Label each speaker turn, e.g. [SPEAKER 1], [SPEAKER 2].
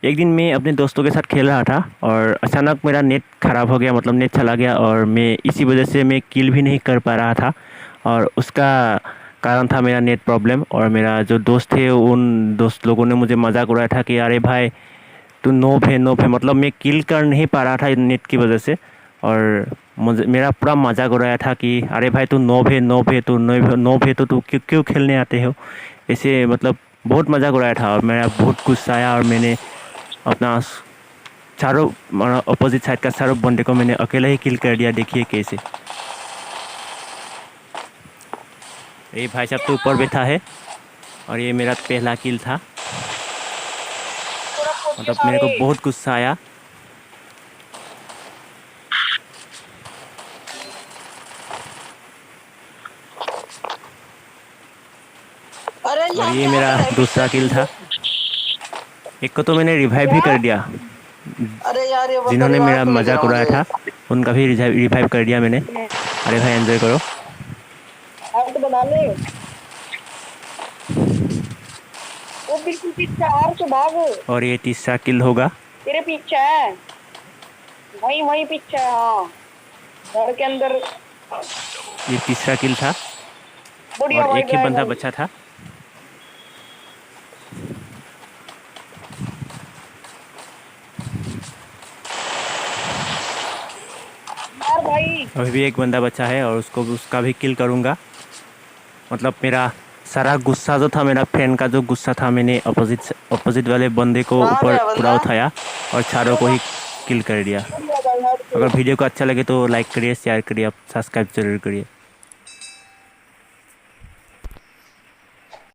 [SPEAKER 1] एक दिन मैं अपने दोस्तों के साथ खेल रहा था और अचानक मेरा नेट ख़राब हो गया, मतलब नेट चला गया और मैं इसी वजह से मैं किल भी नहीं कर पा रहा था। और उसका कारण था मेरा नेट प्रॉब्लम। और मेरा जो दोस्त थे उन दोस्त लोगों ने मुझे मजाक उड़ाया था कि अरे भाई तू नोब है नोब है, मतलब मैं किल कर नहीं पा रहा था नेट की वजह से। और मुझे मेरा पूरा मजाक उड़ाया था कि अरे भाई तू नोब है नोब है, तू नोब है तो तू क्यों क्यों खेलने आते हो ऐसे, मतलब बहुत मजाक उड़ाया था। और मेरा बहुत गुस्सा आया और मैंने अपना चारों अपोजिट साइड का चारों बंदे को मैंने अकेला ही किल कर दिया। देखिए कैसे। ये भाई साहब तो ऊपर बैठा है और ये मेरा पहला किल था।
[SPEAKER 2] पूरा कूद के
[SPEAKER 1] मतलब मेरे
[SPEAKER 2] मारे।
[SPEAKER 1] को बहुत गुस्सा आया।
[SPEAKER 2] अरे
[SPEAKER 1] और
[SPEAKER 2] यहाँ
[SPEAKER 1] ये
[SPEAKER 2] पे आ
[SPEAKER 1] मेरा
[SPEAKER 2] रहा है
[SPEAKER 1] दूसरा
[SPEAKER 2] मिस्टर
[SPEAKER 1] किल था। एक को तो मैंने रिवाइव भी
[SPEAKER 2] क्या?
[SPEAKER 1] कर दिया।
[SPEAKER 2] अरे यार ये बंदा
[SPEAKER 1] जिन्होंने
[SPEAKER 2] रिवाइव
[SPEAKER 1] मेरा
[SPEAKER 2] क्यों नहीं दे
[SPEAKER 1] मजाक
[SPEAKER 2] रहा
[SPEAKER 1] उड़ाया
[SPEAKER 2] मुझे?
[SPEAKER 1] था उनका भी रिवाइव कर दिया मैंने। अरे भाई एंजॉय करो।
[SPEAKER 2] हार्ट बना ले। वो बिल्कुल पीछे हार से भाग।
[SPEAKER 1] और ये तीसरा किल होगा।
[SPEAKER 2] तेरे पीछे है। वही वही पीछे है, हाँ। घर के अंदर।
[SPEAKER 1] ये तीसरा किल था
[SPEAKER 2] बढ़िया
[SPEAKER 1] और
[SPEAKER 2] भाई
[SPEAKER 1] एक ही बंदा
[SPEAKER 2] ड्रैगन।
[SPEAKER 1] बचा था।
[SPEAKER 2] यार भाई।
[SPEAKER 1] अभी भी एक बंदा बचा है और उसका भी किल करूँगा। मतलब मेरा सारा गुस्सा जो था, मेरा फ्रेंड का जो गुस्सा था, मैंने अपोजिट वाले बंदे को
[SPEAKER 2] कहाँ
[SPEAKER 1] ऊपर
[SPEAKER 2] गया
[SPEAKER 1] पूरा
[SPEAKER 2] बंदा?
[SPEAKER 1] उठाया और चारों को ही किल कर दिया।
[SPEAKER 2] बढ़िया भाई हार्ट
[SPEAKER 1] अगर
[SPEAKER 2] से।
[SPEAKER 1] वीडियो को अच्छा लगे तो लाइक करिए, शेयर करिए, सब्सक्राइब जरूर करिए।